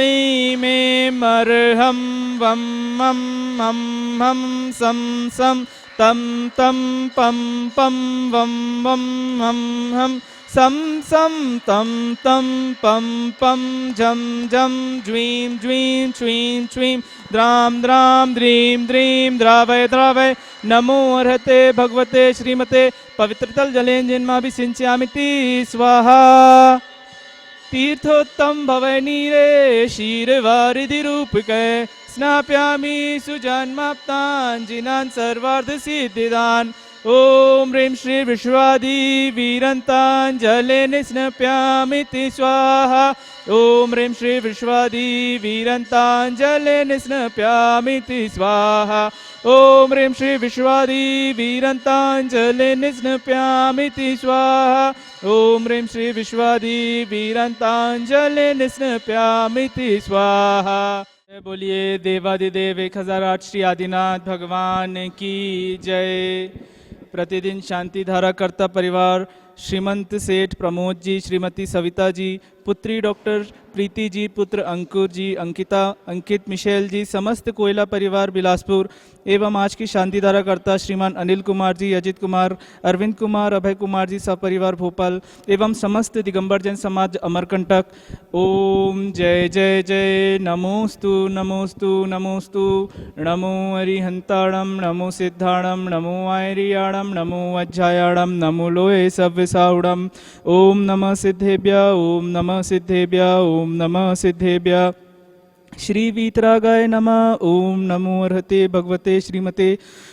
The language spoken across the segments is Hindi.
क्लीमेमर्हं वं मं मं हं सं सं तं तं पं पं वं वं हं हं सं सं तं तं पं पं झं झं ज्वीं ज्वीं श्वीं श्वीं द्रां द्रां द्रीं द्रीं द्रावय द्रावय नमो अर्हते भगवते श्रीमते पवित्रतल जलेन जिन्माभिषिञ्चामिति स्वाहा। तीर्थोत्तम भवै नीरे क्षीरवारिधिरूपके स्नाप्यामि सुजन्माप्तान् जिनान् सर्वार्थसिद्धिदान्। ओम ह्रीं श्री विश्वादि वीरन्ताञ्जलेन स्नाप्यामिति स्वाहा। ओम ह्रीं श्री विश्वादि वीरन्ताञ्जलेन स्नाप्यामिति स्वाहा। ओम ह्रीं श्री विश्वादि वीरन्ताञ्जलेन स्नाप्यामिति स्वाहा। ओम ह्रीं श्री विश्वादि वीरन्ताञ्जलेन स्नाप्यामिति स्वाहा। बोलिए देवादिदेव 1008 श्री आदिनाथ भगवान की जय। प्रतिदिन शांति धारा करता परिवार श्रीमंत सेठ प्रमोद जी, श्रीमती सविता जी, पुत्री डॉक्टर प्रीति जी, पुत्र अंकुर जी, अंकिता अंकित मिशेल जी, समस्त कोयला परिवार बिलासपुर एवं आज की शांति धारा करता श्रीमान अनिल कुमार जी, अजित कुमार, अरविंद कुमार, अभय कुमार जी सपरिवार भोपाल एवं समस्त दिगंबर जैन समाज अमरकंटक। ओम जय जय जय नमोस्तु नमोस्तु नमोस्तु। नमो अरिहंताणम नमो सिद्धाणम नमो आयरियाणम नमो अज्जायाणम नमो लोये सव्यसाहुणम। ओम नमः सिद्धेभ्य ओम नमः सिद्धेभ्य ओम नमः सिद्धेभ्य। श्री वीतरागाय नमः। ओम नमो अर्हते भगवते श्रीमते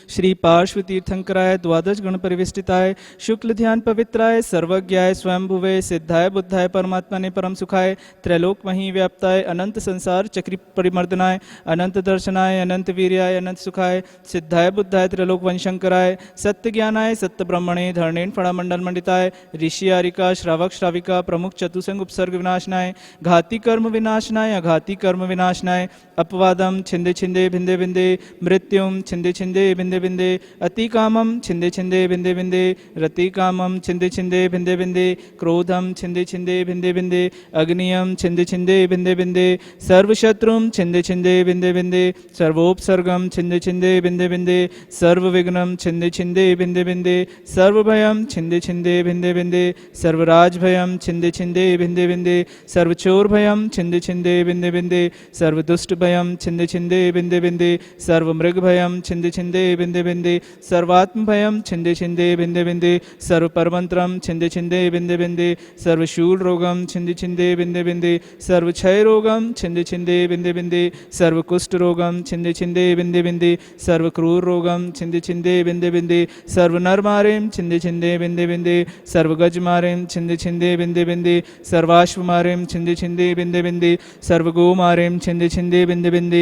श्री पार्श्व तीर्थंकराय द्वादश गण परिवेष्टिताय शुक्ल ध्यान पवित्राय सर्वज्ञाय स्वयंभुवे सिद्धाय बुद्धाय परमात्मने परम सुखाय त्रैलोक मही व्याप्ताय अनंत संसार चक्री परिमर्दनाय अनंत दर्शनाय अनंत वीर्याय अनंत सुखाय सिद्धाय बुद्धाय त्रैलोक वंशंकराय सत्य ज्ञानाय सत्य ब्रह्मणे धरणेन फणामंडल मंडिताय ऋषि आरिका श्रावक श्राविका प्रमुख चतुसंग उपसर्ग विनाशनाय घाती कर्म विनाशनाय अघाती कर्म विनाशनाय अपवादम छिंदे छिंदे भिंदे भिंदे मृत्युम छिंदे छिंदे भिंदे भिंदे अति कामम छिंदे छिंदे भिंदे भिंदे रति कामम छिंदे छिंदे भिंदे भिंदे क्रोधम छिंदे छिंदे भिंदे भिंदे अग्नियम छिंदे छिंदे भिंदे भिंदे सर्वशत्रुम छिंदे छिंदे भिंदे भिंदे सर्वोपसर्गम छिंदे छिंदे भिंदे भिंदे सर्वविघ्नम छिंदे छिंदे भिंदे भिंदे सर्वभयम छिंदे छिंदे भिंदे भिंदे सर्वराजभयम छिंदे छिंदे भिंदे भिंदे सर्वचोरभयम छिंदे छिंदे भिंदे भिंदे सर्वदुष्टभयम छिंदे छिंदे भिंदे भिंदे सर्वमृगभयम छिंदे छिंदे भिंदे भिंदे सर्वात्मभयम छिंदे छिंदे भिंदे भिंदे सर्वपरमंत्रम छिंदे छिंदे भिंदे भिंदे सर्वशूल रोगम छिंदे छिंदे भिंदे भिंदे सर्वक्षय रोगम छिंदे छिंदे भिंदे भिंदे सर्वकुष्ठ रोगम छिंदे छिंदे भिंदे भिंदे सर्वक्रूर रोगम छिंदे छिंदे भिंदे भिंदे सर्वनरमारेम छिंदे छिंदे भिंदे भिंदे सर्वगजमारेम छिंदे छिंदे भिंदे भिंदे सर्वाश्वमारेम छिंदे छिंदे भिंदे भिंदे सर्वगोमारेम छिंदे छिंदे भिंदे भिंदे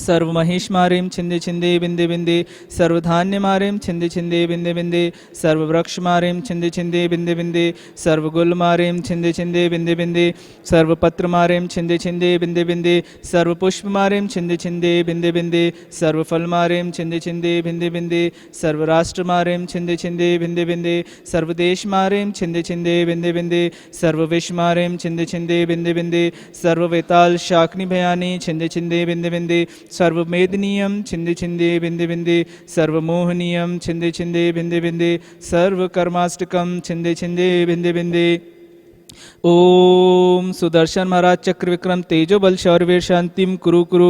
सर्वमहेश मारेम छिंदे छिंदे बिंदे बिंदे सर्वधान्य मारेम छिंदे छिंदे बिंदे बिंदे सर्ववृक्ष मारेम छिंदे छिंदे बिंदे बिंदे सर्वगुल मारेम छिंदे छिंदे बिंदे बिंदे सर्वपत्र मारेम छिंदे छिंदे बिंदे बिंदे सर्वपुष्प मारेम छिंदे छिंदे बिंदे बिंदे सर्वफल मारेम छिंदे छिंदे बिंदे बिंदे सर्वराष्ट्र मारेम छिंदे छिंदे बिंदे बिंदे सर्वदेश मारेम छिंदे छिंदे बिंदे बिंदे सर्वविश्व मारेम छिंदे छिंदे बिंदे बिंदे सर्ववेताल शाकनी भयानी छिंदे छिंदे बिंदे बिंदे सर्वमेदनीयम छिंदे छिंदे बिंदे बिंदे सर्वमोहनीयम छिंदे छिंदे बिंदे बिंदे सर्वकर्माष्टकम छिंदे छिंदे बिंदे बिंदे। ओम सुदर्शन महाराज चक्र विक्रम तेजो बल शौर्यवीर शांतिम कुरु कुरु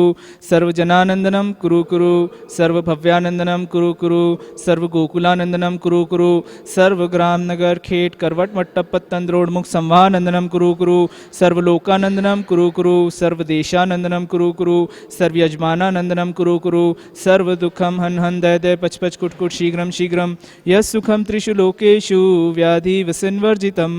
सर्वजनानंदनम कुरु कुरु सर्वभव्यानंदनम कुरु कुरु सर्वगोकुलानंदनम कुरु कुरु सर्वग्राम नगर खेट करवट मट्टप तंद्रोड़मुख संवाहानंदनम कुरु कुरु सर्वलोकानंदनम कुरु कुरु सर्वदेशानंदनम कुरु कुरु सर्वयजमानानंदनम कुरु कुरु सर्वदुखम हन हन दय दय पच पच कुट कुट शीघ्रम शीघ्रम यः सुखम त्रिषु लोकेषु व्याधि विसंवर्जितम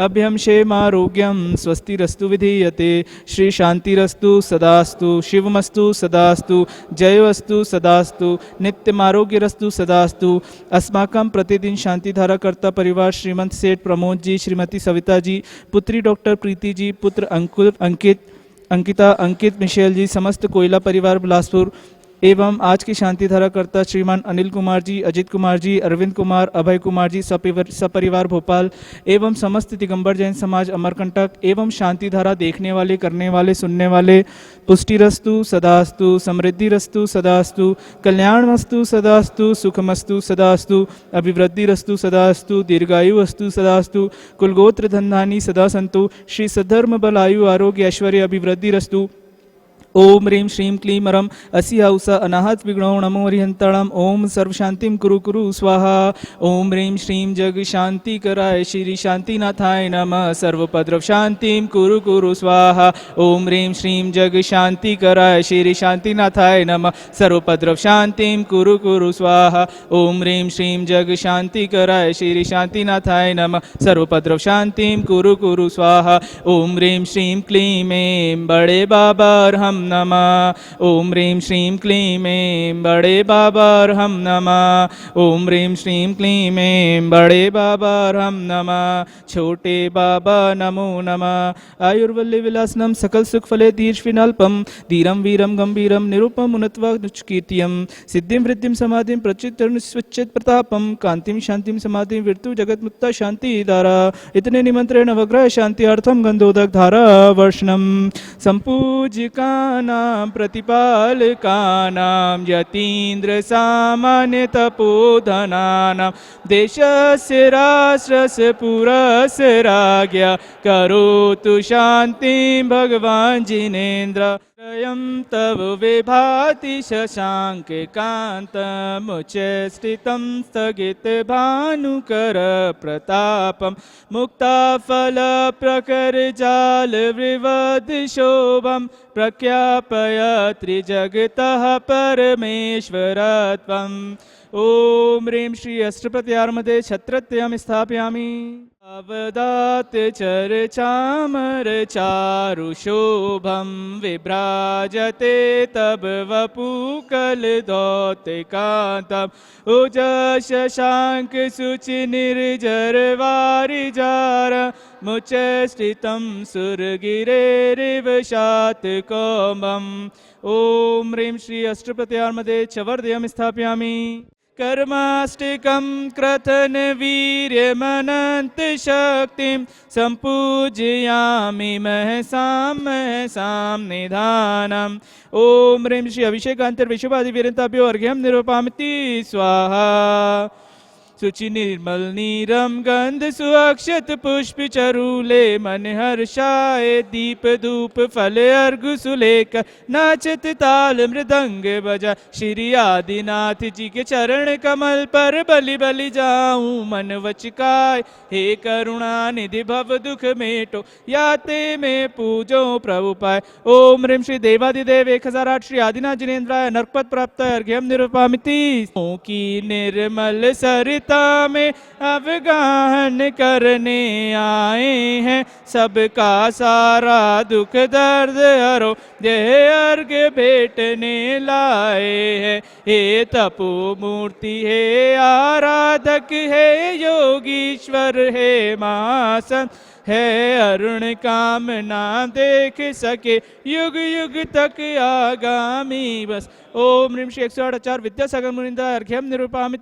अभ्यम क्षेमारोग्यम स्वस्तिरस्तु विधीयते श्री शांतिरस्तु सदास्तु शिवमस्तु सदास्तु जयोस्तु सदास्तु नित्यमारोग्यरस्तु सदास्तु। अस्माकं प्रतिदिन शांति धारा करता परिवार श्रीमंत सेठ प्रमोद जी, श्रीमती सविता जी, पुत्री डॉक्टर प्रीति जी, पुत्र अंकिता अंकित मिशेल जी, समस्त कोयला परिवार बिलासपुर एवं आज की शांति धारा करता श्रीमान अनिल कुमार जी, अजित कुमार जी, अरविंद कुमार, अभय कुमार जी सपरिवार भोपाल एवं समस्त दिगंबर जैन समाज अमरकंटक एवं शांति धारा देखने वाले, करने वाले, सुनने वाले पुष्टिरस्तु सदास्तु, समृद्धिरस्तु सदास्तु, कल्याणमस्तु सदास्तु, सुखमस्तु सदास्तु, अभिवृद्धिरस्तु सदास्तु, दीर्घायुअस्तु सदास्तु, कुलगोत्र धनधानी सदा संतु, श्री सद्धर्म बल आयु आरोग्य ऐश्वर्य अभिवृद्धिरस्तु। ओम ह्रीं श्रीं क्लीं रम असि हौसा अनाहत विघ्नो नमो हरिहंताणम। ओम सर्व शांतिम कुरु कुरु स्वाहा। ओम ह्रीं श्रीं जग शांति कराय श्री शांतिनाथाय नमः। सर्वपद्रव शांतिम कुरु कुरु स्वाहा। ओम ह्रीं श्रीं जग शांति कराय श्री शांतिनाथाय नमः। सर्वपद्रव शांतिम कुरु कुरु स्वाहा। ओम ह्रीं श्रीं जग शांति कराय श्री शांतिनाथाय नमः। सर्वपद्रव शांतिम कुरु कुरु स्वाहा। ओम ह्रीं श्रीं क्लीं ऐं बड़े बाबा हम नमः। ओम ह्रीं श्रीं क्लीं ऐं बड़े बाबा हम नमः। ओम ह्रीं श्रीं क्लीं ऐं बड़े बाबा हम नमः। छोटे बाबा नमो नमः। आयुर्वल्ली विलासनम सकल सुख फले दीर्ष विनाल्पम धीरम वीरम गंभीरम निरूपम उन्नत्वा कीर्तियम सिद्धिं वृद्धिं समाधिं प्रचित स्वच्छित प्रतापम कांतिम शांतिम समाधिं विर्तु जगत मुक्ता शांति धारा। इतने निमंत्रण नवग्रह शांति अर्थम गंधोदक धारा वर्षणम। संपूजिकानां प्रतिपालकानां यतीन्द्र सामान्य तपोधनानां देशस्य राष्ट्रस्य पुरस्य राज्ञा करोतु शान्तिं भगवान् जिनेन्द्र। त्रयं तव विभाति शशाङ्ककान्तमुच्चस्थितं स्थगितभानुकर प्रतापं मुक्ताफलप्रकरजालविवदशोभं प्रख्यापयत्रि जगतः परमेश्वरत्वम्। ओम ह्रीं श्री अष्टप्रत्यारमध्ये छत्रत्यं स्थापयामि। अवदात चर्चामर चारुशोभं विभ्राजते तब वपुकलदौतिकान्तम् उजशशाङ्क शुचि निर्जरवारिजार मुच्चस्थितं सुरगिरेरिव शातकौमम्। ओम ह्रीं श्री अष्टप्रत्यारमध्ये चवर्दयं स्थापयामि। कर्माष्टिकं क्रथन वीर्यमनंत शक्तिं संपूजयामि महसां निधानम्। ओम ह्रीं श्री अभिषेकांतर्विशुभादि वीरताभ्यो अर्घ्यं निरूपयामि स्वाहा। शुचि निर्मल नीरम गंध सुअक्षत पुष्प चरूले मन हर्षाय दीप धूप फल अर्घ सुलेख नाचत ताल मृदंग बजा। श्री आदिनाथ जी के चरण कमल पर बलि बलि जाऊं मन वचकाय। हे करुणा निधि भव दुख मेटो याते में पूजो प्रभु पाए। ओम ह्रीं श्री देवादिदेव 1008 श्री आदिनाथ जिनेन्द्राय नरपत प्राप्त अर्घ्यम निरूपयामि। की निर्मल सरिता में अवगाहन करने आए हैं सबका सारा दुख दर्द हरो यह अर्घ भेटने लाए हैं। हे तपो मूर्ति हे आराधक है योगीश्वर है महासंत है अरुण कामना देख सके युग युग तक आगामी बस। ओम ह्रीं श्री 108 विद्यासागर मुनिंद्राय अर्घ्यम निरूपयामि।